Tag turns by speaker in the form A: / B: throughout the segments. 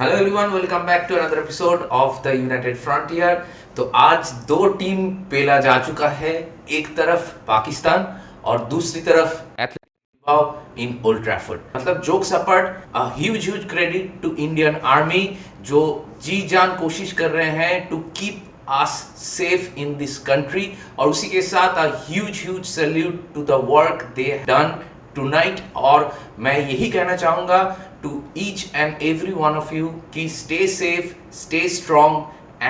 A: Hello everyone, welcome back to another episode of the United Frontier. तो आज दो team पेला जा चुका है, एक तरफ पाकिस्तान और दूसरी तरफ एथलेटिक इन ओल्ड ट्रैफर्ड। मतलब jokes apart, a huge credit to Indian army जो जी जान कोशिश कर रहे हैं to keep us safe in this country, और उसी के साथ a huge salute to the work they have done tonight। और मैं यही कहना चाहूंगा to each and every one of you कि stay safe, stay strong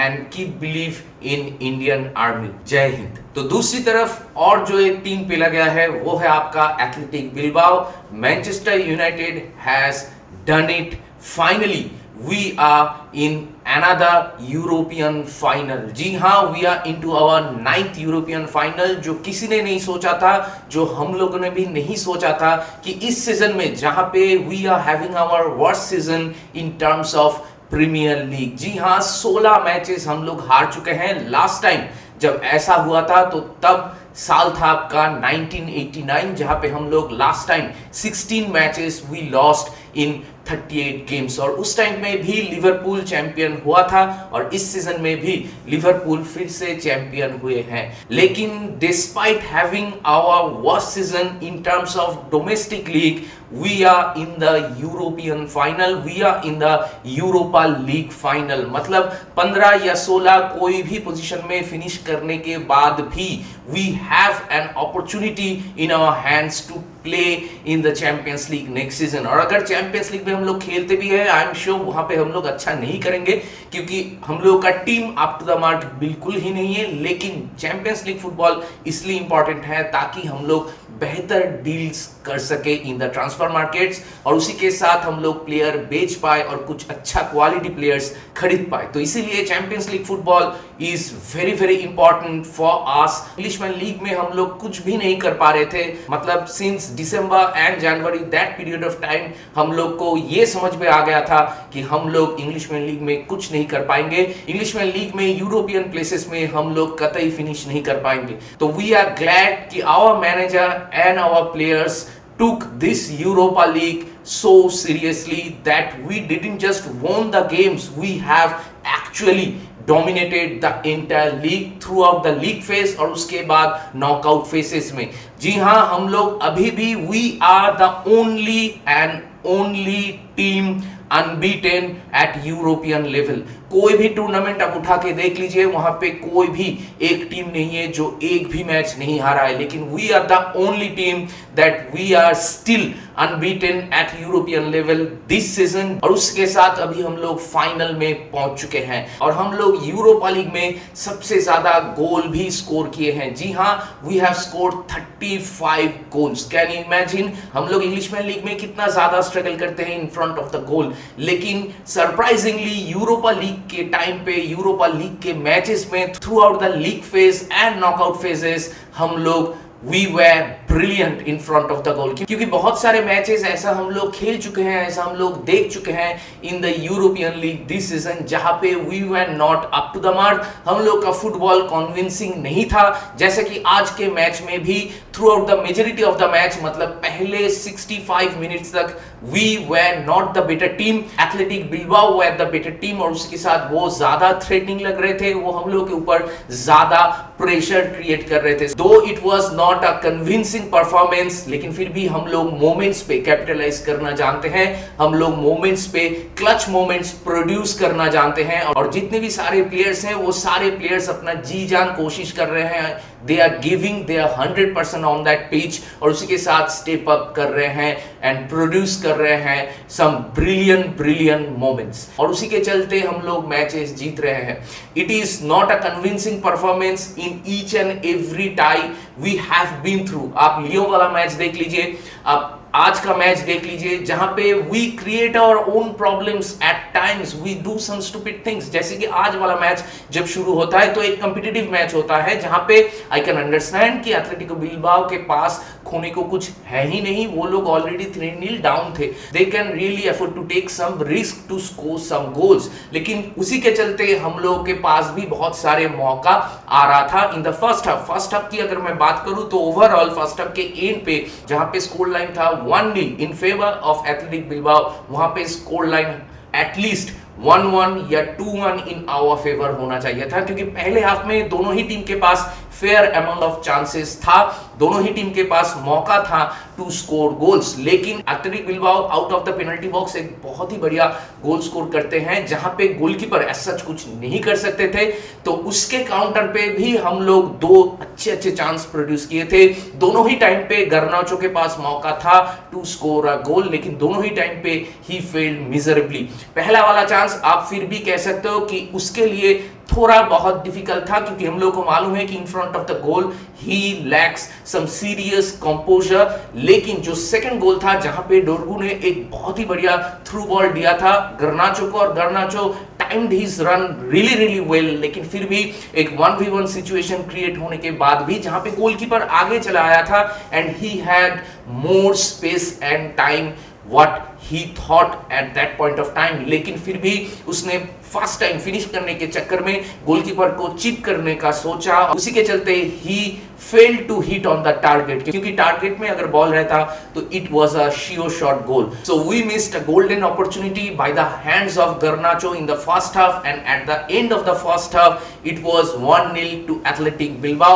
A: and keep believe in Indian Army। जय हिंद। तो दूसरी तरफ और जो एक टीम पेला गया है वो है आपका athletic Bilbao. Manchester United has done it finally. We are in another European final। जी हाँ, we are into our 9th European final, जो किसी ने नहीं सोचा था, जो हम लोगों ने भी नहीं सोचा था कि इस सीजन में जहां पे we are having our worst season in terms of premier league. जी हाँ, 16 मैचेस हम लोग हार चुके हैं। लास्ट टाइम जब ऐसा हुआ था तो तब साल था आपका 1989, जहां पे हम लोग last time 16 matches we lost in 38 games, और उस टाइम में भी लिवरपूल चैंपियन हुआ था और इस सीजन में भी लिवरपूल फिर से चैंपियन हुए हैं। लेकिन despite having our worst season in terms of domestic league, we are in the European final, we are in the Europa League final. मतलब 15 या 16 कोई भी पोजीशन में फिनिश करने के बाद भी we have an opportunity in our hands to play in the Champions League next season. और अगर चैंपियंस लीग में हम लोग खेलते भी हैं, आई एम श्योर वहां पे हम लोग अच्छा नहीं करेंगे, क्योंकि हम लोगों का team up to the mark बिल्कुल ही नहीं है। लेकिन चैंपियंस लीग फुटबॉल इसलिए इंपॉर्टेंट है ताकि हम लोग बेहतर डील्स कर सके इन द ट्रांसफर मार्केट्स, और उसी के साथ हम लोग प्लेयर बेच पाए और कुछ अच्छा क्वालिटी प्लेयर्स खरीद पाए। तो इसीलिए champions League football is very important for us. Englishman league में हम लोग कुछ भी नहीं कर पा रहे थे। मतलब since December and January, that period of time हम लोग को ये समझ में आ गया था कि हम लोग इंग्लिशमैन लीग में कुछ नहीं कर पाएंगे, इंग्लिशमैन लीग में यूरोपियन प्लेसेस में हम लोग कतई फिनिश नहीं कर पाएंगे। तो वी आर ग्लैड कि our manager and our players took this Europa League so seriously that we didn't just won the games, we have actually dominated the entire league throughout the league phase और उसके बाद knockout phases में। जी हाँ, हम लोग अभी भी we are the only and only team unbeaten at European level. कोई भी टूर्नामेंट आप उठा के देख लीजिए, वहां पे कोई भी एक टीम नहीं है जो एक भी मैच नहीं हारा है। लेकिन we are the only team that we are still unbeaten at European level this season, और उसके साथ अभी हम लोग फाइनल में पहुंच चुके हैं और हम लोग यूरोपा लीग में सबसे ज्यादा गोल भी स्कोर किए हैं। जी हाँ, we have scored 35 goals. Can you imagine हम लोग इंग्लिशमैन लीग में कितना ज्यादा स्ट्रगल करते हैं इन फ्रंट ऑफ द गोल, लेकिन सरप्राइजिंगली यूरोपा लीग के टाइम पे, यूरोपा लीग के मैचेस में, through out the league phase and knockout phases हम लोग We were brilliant in front of the goal, क्योंकि बहुत सारे मैचेस ऐसा हम लोग खेल चुके हैं, ऐसा हम लोग देख चुके हैं इन the European league this season, जहां पे we were not up to the mark। हम लोग का फुटबॉल कन्विंसिंग नहीं था, जैसे कि आज के मैच में भी through out the majority of the match, मतलब पहले 65 मिनट्स तक we were not the better team। Athletic Bilbao were the better team, और उसके साथ वो ज्यादा थ्रेटनिंग लग रहे थे, वो हम लोग के ऊपर ज्यादा प्रेशर क्रिएट कर रहे थे। दो it was not a convincing performance, लेकिन फिर भी हम लोग मोमेंट्स पे कैपिटलाइज करना जानते हैं, हम लोग मोमेंट्स पे क्लच मोमेंट्स प्रोड्यूस करना जानते हैं, और जितने भी सारे प्लेयर्स हैं वो सारे प्लेयर्स अपना जी जान कोशिश कर रहे हैं। They are giving their 100% on that pitch, और उसी के साथ स्टेप अप कर रहे हैं एंड प्रोड्यूस कर रहे हैं सम ब्रिलियंट मोमेंट्स, और उसी के चलते हम लोग मैचेस जीत रहे हैं। It is not a convincing performance in each and every tie we have been through. आप लियो वाला मैच देख लीजिए, आप आज का मैच देख लीजिए, जहां पे we create our own problems at times, we do some stupid things. जैसे कि आज वाला मैच जब शुरू होता है तो एक कॉम्पिटिटिव मैच होता है, जहां पे आई कैन अंडरस्टैंड कि एथलेटिको बिलबाओ के पास खोने को कुछ है ही नहीं, वो लोग ऑलरेडी 3-0 डाउन थे, they can really afford to take some risk to score some goals. लेकिन उसी के चलते हम लोगों के पास भी बहुत सारे मौका आ रहा था इन द फर्स्ट हाफ की अगर मैं बात करूं तो ओवरऑल फर्स्ट हाफ के एंड पे जहां पे स्कोर लाइन था 1-0 in favour of athletic Bilbao, वहां पे स्कोर लाइन एटलीस्ट 1-1 या 2-1 इन आवर फेवर होना चाहिए था, क्योंकि पहले हाफ में दोनों ही टीम के पास फेयर अमाउंट ऑफ चांसेस था, दोनों ही टीम के पास मौका था टू स्कोर गोल्स, लेकिन athletic Bilbao out of the penalty box एक बहुत ही बढ़िया गोल स्कोर करते हैं, जहां पे गोलकीपर ऐसा कुछ नहीं कर सकते थे। तो उसके काउंटर पे भी हम लोग दो अच्छे अच्छे चांस प्रोड्यूस किए थे। दोनों ही टाइम पे गर्नाचो के पास मौका था टू स्कोर अ गोल, लेकिन दोनों ही टाइम पे ही फेल्ड मिजरेबली। पहला वाला चांस आप फिर भी कह सकते हो कि उसके लिए थोड़ा बहुत डिफिकल्ट था, क्योंकि हम लोग को मालूम है कि in front of the goal he lacks some serious composure. लेकिन जो सेकंड गोल था, जहां पे डोरगू ने एक बहुत ही बढ़िया थ्रू बॉल दिया था गर्नाचो को, और गर्नाचो timed his run really well, लेकिन फिर भी एक 1v1 सिचुएशन क्रिएट होने के बाद भी, जहां पे गोलकीपर आगे चला आया था and he had more space and time what he thought at that point of time, लेकिन फिर भी उसने फर्स्ट टाइम फिनिश करने के चक्कर में गोलकीपर को चिप करने का सोचा, उसी के चलते ही failed to hit on the target, क्योंकि टारगेट में अगर बॉल रहता तो it was a sure shot goal. So we missed a golden opportunity by the hands of Garnacho in the first half, and at the end of the first half it was 1-0 to Athletic Bilbao,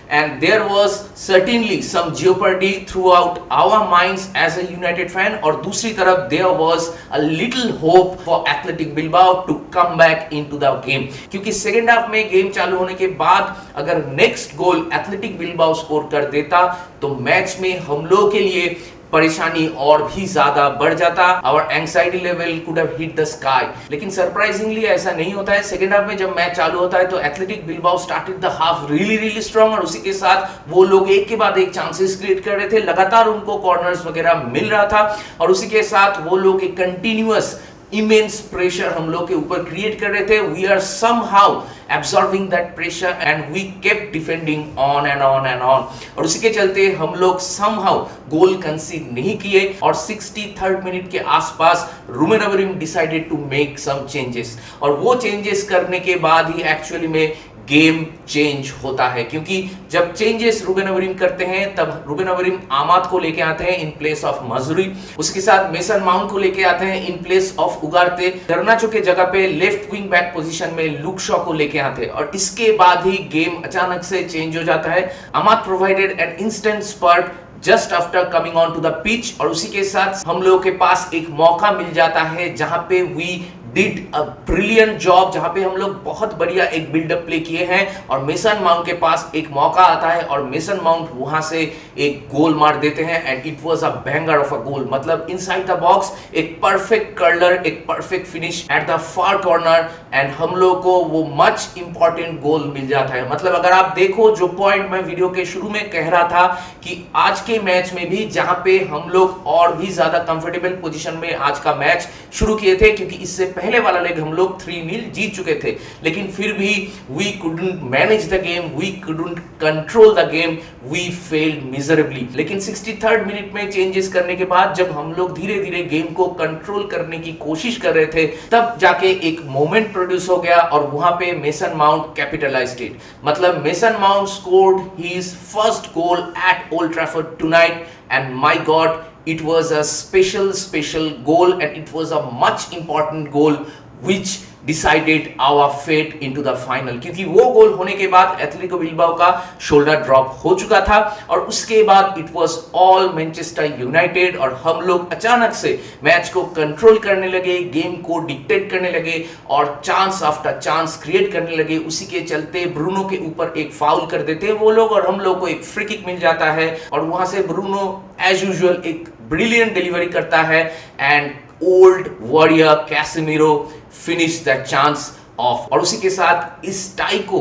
A: and there was certainly some jeopardy throughout our minds as a United fan, और दूसरी तरफ there was a little hope for Athletic Bilbao to come back into the game, क्योंकि second half में game चालू होने के बाद अगर नेक्स्ट गोल एथलेटिक बिल्बाओ स्कोर कर देता तो मैच में हम लोगों के लिए परेशानी और भी ज्यादा बढ़ जाता, और anxiety level could have hit the sky. लेकिन सरप्राइजिंगली ऐसा नहीं होता है। सेकेंड हाफ में जब मैच चालू होता है तो athletic Bilbao started the half really strong, और उसी के साथ वो लोग एक के बाद एक चांसेस क्रिएट कर रहे थे, लगातार उनको कॉर्नर्स वगैरह मिल रहा था, और उसी के साथ वो लोग एक कंटिन्यूअस इमेंस प्रेशर हम लोग के ऊपर क्रिएट कर रहे थे। We are somehow absorbing that pressure and we kept defending on and on and on, और उसी के चलते हम लोग somehow गोल कंसीड नहीं किए, और 63rd मिनट के आसपास Ruben Amorim decided to make some changes, और वो चेंजेस करने के बाद ही एक्चुअली में गेम चेंज होता है, क्योंकि जब चेंजेस रूबेन अमोरिम करते हैं तब रूबेन अमोरिम आमाद को लेके आते हैं इन प्लेस ऑफ मजूरी, उसके साथ मेसन माउंट को लेके आते हैं इन प्लेस ऑफ उगारते, गर्नाचो के जगह पे लेफ्ट विंग बैक पोजीशन में लुक शॉ को लेके आते हैं, और इसके बाद ही गेम अचानक से चेंज हो जाता है। Amad provided an instant spurt just after coming on to the pitch, और उसी के साथ हम लोगों के पास एक मौका मिल जाता है जहां पे we did a brilliant job, जहां पे हम लोग बहुत बढ़िया एक बिल्डअप प्ले किए हैं, और मेसन माउंट के पास एक मौका आता है और मेसन माउंट वहां से एक गोल मार देते हैं, and it was a banger of a goal, मतलब इनसाइड द बॉक्स एक परफेक्ट कर्लर, एक perfect finish at the far corner, and हम लोग को वो मच इंपॉर्टेंट गोल मिल जाता है। मतलब अगर आप देखो जो पॉइंट मैं वीडियो के शुरू में कह रहा था कि आज के मैच में भी जहां पे हम लोग और भी ज्यादा कंफर्टेबल पोजीशन में आज का मैच शुरू किए थे, क्योंकि इससे पहले वाला लेग हम लोग 3-0 जीत चुके थे, लेकिन फिर भी we couldn't manage the game, we couldn't control the game, we failed miserably. लेकिन 63rd मिनट में चेंजेस करने के बाद जब हम लोग धीरे धीरे गेम को कंट्रोल करने की कोशिश कर रहे थे, तब जाके एक मोमेंट प्रोड्यूस हो गया, और वहां पे मेसन माउंट कैपिटलाइज्ड इट। मतलब mason mount scored his first goal eight old Trafford tonight, and my god, it was a special goal, and it was a much important goal which decided our fate into the final, क्योंकि वो गोल होने के बाद Atletico Bilbao का shoulder drop हो चुका था, और उसके बाद it was all Manchester United, और हम लोग अचानक से मैच को कंट्रोल करने लगे, गेम को डिक्टेट करने लगे, और चांस आफ्टर चांस क्रिएट करने लगे। उसी के चलते ब्रूनो के ऊपर एक फाउल कर देते हैं वो लोग, और हम लोग को एक फ्री किक मिल जाता है, और वहां से ब्रूनो एज यूजुअल एक ब्रिलियंट डिलीवरी करता है, and old warrior Casemiro finish the chance of, और उसी के साथ इस टाई को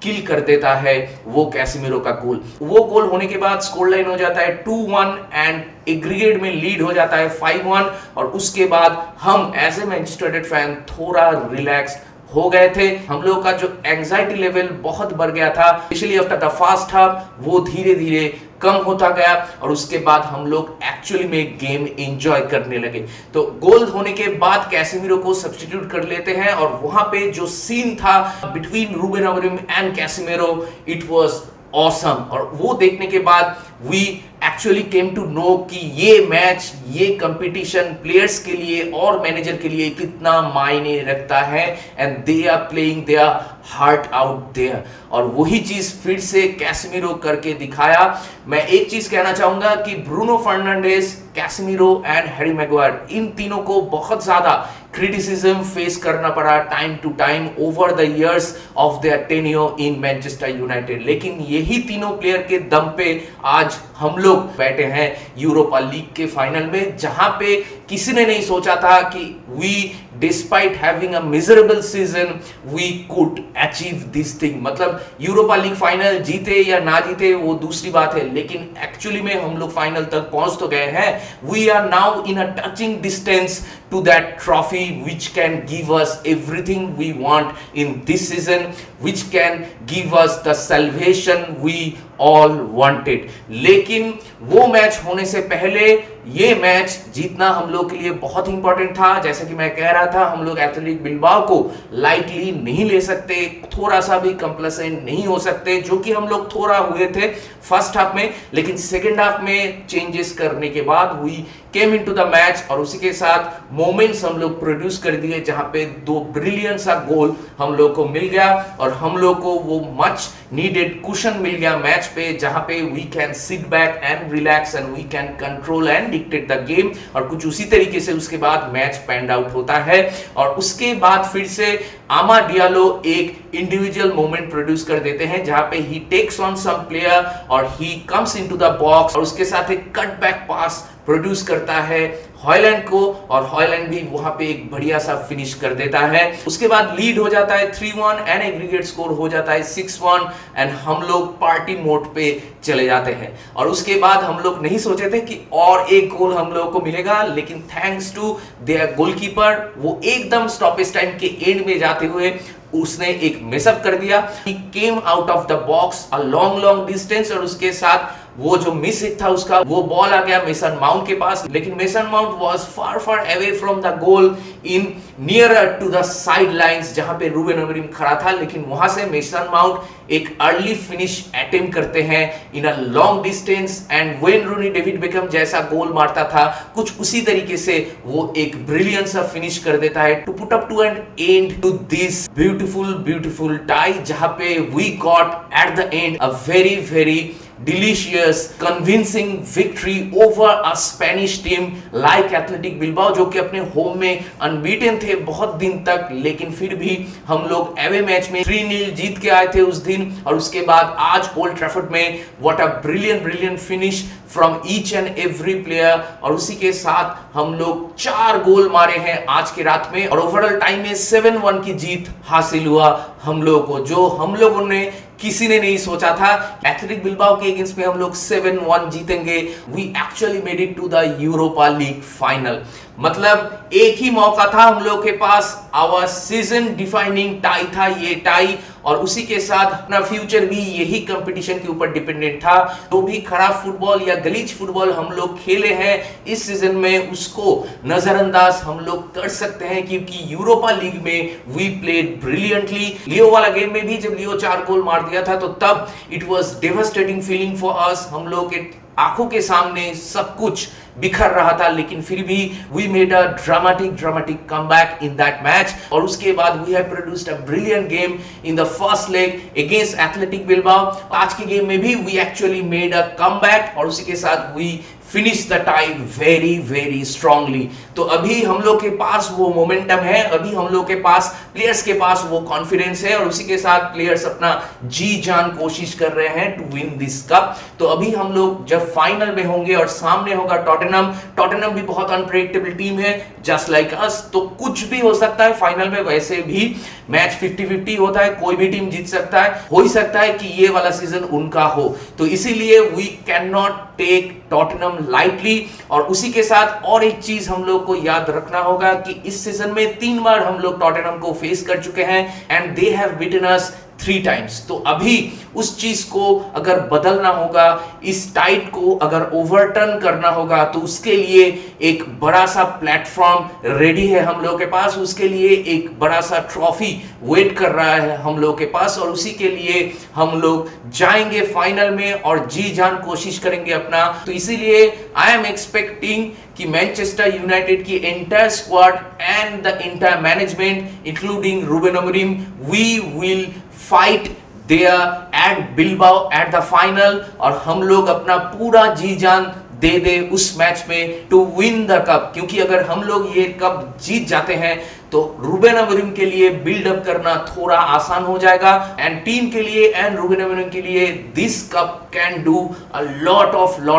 A: किल कर देता है वो कैसेमीरो का गोल। वो गोल होने के बाद स्कोर लाइन हो जाता है 2-1, एंड एग्रीगेट में लीड हो जाता है 5-1, और उसके बाद हम as a Manchester United fan थोड़ा रिलैक्स हो गए थे। हम लोग का जो एंजाइटी लेवल बहुत बढ़ गया था, specially after the first half, वो धीरे धीरे कम होता गया, और उसके बाद हम लोग एक्चुअली में गेम एंजॉय करने लगे। तो गोल होने के बाद कैसेमीरो को सब्स्टिट्यूट कर लेते हैं, और वहां पे जो सीन था between Ruben Amorim and Casemiro, it was awesome, और वो देखने के बाद we actually came to know कि ये मैच, ये कंपटीशन प्लेयर्स के लिए और मैनेजर के लिए कितना मायने रखता है, and they are playing their heart out there. और वही चीज फिर से कैसेमीरो करके दिखाया। मैं एक चीज कहना चाहूंगा कि Bruno Fernandes, Casemiro and Harry Maguire, इन तीनों को बहुत ज्यादा क्रिटिसिज्म फेस करना पड़ा time to time over the years of their tenure in Manchester United, लेकिन यही तीनों प्लेयर के दम पे आज हम लोग बैठे हैं यूरोपा लीग के फाइनल में, जहां पे किसी ने नहीं सोचा था कि we despite having a miserable season we could achieve this thing. मतलब यूरोपा लीग फाइनल जीते या ना जीते वो दूसरी बात है, लेकिन एक्चुअली में हम लोग फाइनल तक पहुंच तो गए हैं। We are now in a touching distance to that trophy which can give us everything we want in this season, which can give us the salvation we all wanted। लेकिन वो मैच होने से पहले ये मैच जीतना हम लोग के लिए बहुत इंपॉर्टेंट था। जैसा कि मैं कह रहा था, हम लोग एथलेटिक बिल्बाओ को लाइटली नहीं ले सकते, थोड़ा सा भी कंप्लेसेंट नहीं हो सकते, जो कि हम लोग थोड़ा हुए थे फर्स्ट हाफ में, लेकिन सेकेंड हाफ में चेंजेस करने के बाद we came into the match और उसी के साथ मोमेंट्स हम लोग प्रोड्यूस कर दिए, जहां पे दो ब्रिलियंट सा गोल हम लोग को मिल गया और हम लोग को वो मच नीडेड कुशन मिल गया मैच पे, जहां पे we can sit back and relax and we can control and dictate the game. और कुछ उसी तरीके से उसके बाद मैच पैंड आउट होता है और उसके बाद फिर से आमा डियालो एक इंडिविजुअल मोमेंट प्रोड्यूस कर देते हैं, जहां पे ही टेक्स ऑन सम प्लेयर और he comes into the box और उसके साथ एक कट बैक पास प्रोड्यूस करता है हॉयलैंड को और हॉयलैंड भी वहां पे एक बढ़िया सा फिनिश कर देता है। उसके बाद लीड हो जाता है 3-1 एंड एग्रीगेट स्कोर हो जाता है 6-1 एंड हम लोग पार्टी मोड पे चले जाते हैं। और उसके बाद हम लोग नहीं सोचे थे कि और एक गोल हम लोग को मिलेगा, लेकिन थैंक्स टू देयर गोलकीपर, वो एकदम स्टॉपेज टाइम के एंड में जाते हुए उसने एक मिसअप कर दिया। He came out of the box a long distance और उसके साथ वो जो मिस हिट था उसका, वो बॉल आ गया मेसन माउंट के पास, लेकिन Mason Mount was far away from the goal in nearer to the side lines, जहां पे रूबेन अमरीम खड़ा था, लेकिन वहां से मेसन माउंट एक अर्ली फिनिश अटेम्प्ट करते हैं in a long distance and Wayne Rooney David Beckham जैसा गोल मारता था कुछ उसी तरीके से वो एक ब्रिलियंट सा फिनिश कर देता है to put up to an end to this beautiful tie, जहां पे we got at the end a very delicious convincing victory over a Spanish team like Athletic Bilbao, जो कि अपने होम में अनबीटन थे बहुत दिन तक, लेकिन फिर भी हम लोग एवे मैच में 3-0 जीत के आए थे उस दिन। और उसके बाद आज ओल्ड ट्रैफर्ड में what a brilliant finish from each and every player, और उसी के साथ हम लोग 4 गोल मारे हैं आज की रात में और ओवरऑल टाइम में 7-1 की जीत हासिल हुआ हम लोगों को, जो हम लोगों ने किसी ने नहीं सोचा था। एथलेटिक बिल्बाओ के अगेंस्ट में हम लोग 7-1 जीतेंगे। We actually made it to the Europa League final. मतलब एक ही मौका था हम लोग के पास, आवर सीजन डिफाइनिंग टाई था ये टाई, और उसी के साथ अपना फ्यूचर भी यही कंपटीशन के ऊपर डिपेंडेंट था। जो भी खराब फुटबॉल या गलीज फुटबॉल हम लोग खेले हैं इस सीजन में, उसको नजरअंदाज हम लोग कर सकते हैं, क्योंकि यूरोपा लीग में वी प्लेड ब्रिलियंटली। लियो वाला गेम में भी जब लियो 4 गोल मार दिया था तो तब it was devastating feeling for us. हम लोग के आंखों के सामने सब कुछ बिखर रहा था, लेकिन फिर भी we made a dramatic comeback in that match. और उसके बाद we have produced a brilliant game in the first leg against Athletic Bilbao. आज के गेम में भी we actually made a comeback और उसी के साथ we finish the tie very strongly. तो अभी हम लोग के पास वो मोमेंटम है, अभी हम लोग के पास प्लेयर्स के पास वो कॉन्फिडेंस है, और उसी के साथ प्लेयर्स अपना जी जान कोशिश कर रहे हैं टू विन दिस कप। तो अभी हम लोग जब फाइनल में होंगे और सामने होगा टॉटनहम भी बहुत अनप्रेडिक्टेबल टीम है जस्ट लाइक अस, तो कुछ भी हो सकता है फाइनल में। वैसे भी मैच 50-50 होता है, कोई भी टीम जीत सकता है, हो ही सकता है कि ये वाला सीजन उनका हो। तो इसीलिए we can not take Tottenham lightly. और उसी के साथ और एक चीज हम लोग को याद रखना होगा कि इस सीजन में 3 बार हम लोग टॉटनहम को फेस कर चुके हैं and they have beaten us 3 times. तो अभी उस चीज को अगर बदलना होगा, इस टाइट को अगर ओवरटर्न करना होगा, तो उसके लिए एक बड़ा सा प्लेटफॉर्म रेडी है हम लोगों के पास, उसके लिए एक बड़ा सा ट्रॉफी वेट कर रहा है हम लोगों के पास, और उसी के लिए हम लोग जाएंगे फाइनल में और जी जान कोशिश करेंगे अपना। तो इसीलिए आई एम एक्सपेक्टिंग कि मैनचेस्टर यूनाइटेड की entire squad and the entire management including Ruben Amorim, we will fight there at Bilbao at the final, और हम लोग अपना पूरा जी जान दे दे उस मैच में टू विन द कप। क्योंकि अगर हम लोग ये कप जीत जाते हैं तो रूबेन अमोरिम के लिए बिल्डअप करना थोड़ा आसान हो जाएगा, एंड टीम के लिए एंड रूबेन अमोरिम के लिए this cup can do a lot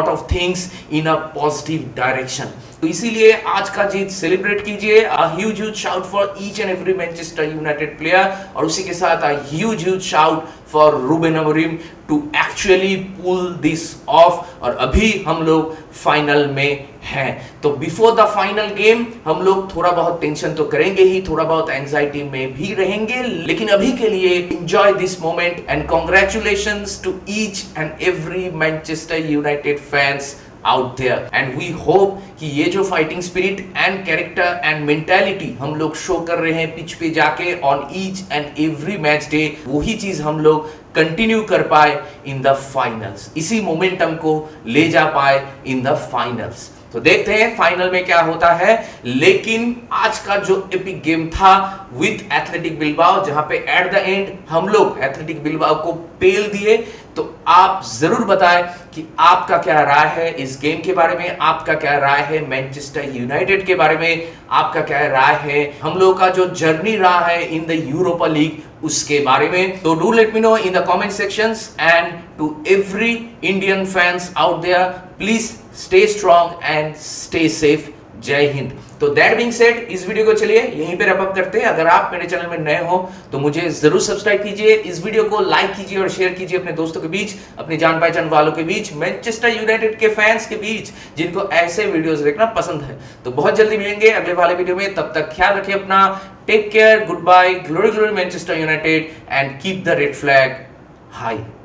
A: of things in a positive direction. तो इसीलिए आज का जीत सेलिब्रेट कीजिए। A huge shout for each and every Manchester United player, और उसी के साथ a huge shout for Ruben Amorim to actually pull this off. और अभी हम लोग फाइनल में हैं, तो बिफोर द फाइनल गेम हम लोग थोड़ा बहुत टेंशन तो करेंगे ही, थोड़ा बहुत एंजाइटी में भी रहेंगे, लेकिन अभी के लिए enjoy this moment and congratulations to each and every Manchester United fans out there, and we hope कि ये जो fighting spirit and character and mentality हम लोग शो कर रहे हैं पिच पे जाके on each and every match day, वही चीज हम लोग कंटिन्यू कर पाए इन द फाइनल्स, इसी मोमेंटम को ले जा पाए इन द फाइनल्स। तो देखते हैं फाइनल में क्या होता है। लेकिन आज का जो एपिक गेम था विद एथलेटिक बिलबाओ, जहां पे एट द एंड हम लोग एथलेटिक बिलबाओ को पेल दिए, तो आप जरूर बताएं कि आपका क्या राय है इस गेम के बारे में, आपका क्या राय है मैनचेस्टर यूनाइटेड के बारे में, आपका क्या राय है हम लोग का जो जर्नी रहा है इन द यूरोपा लीग उसके बारे में। तो do let me know in the comment sections, and to every Indian fans out there, please stay strong and stay safe. जय हिंद। तो दैट बीइंग सेड, इस वीडियो को चलिए यहीं पे रैप अप करते हैं। अगर आप मेरे चैनल में नए हो तो मुझे जरूर सब्सक्राइब कीजिए, इस वीडियो को लाइक कीजिए और शेयर कीजिए अपने दोस्तों के बीच, अपने जान पहचान वालों के बीच, मैनचेस्टर यूनाइटेड के फैंस के बीच जिनको ऐसे वीडियोस देखना पसंद है। तो बहुत जल्दी मिलेंगे अगले वाले वीडियो में, तब तक ख्याल रखिए अपना, take care, good bye, glory glory Manchester United, and keep the red flag high.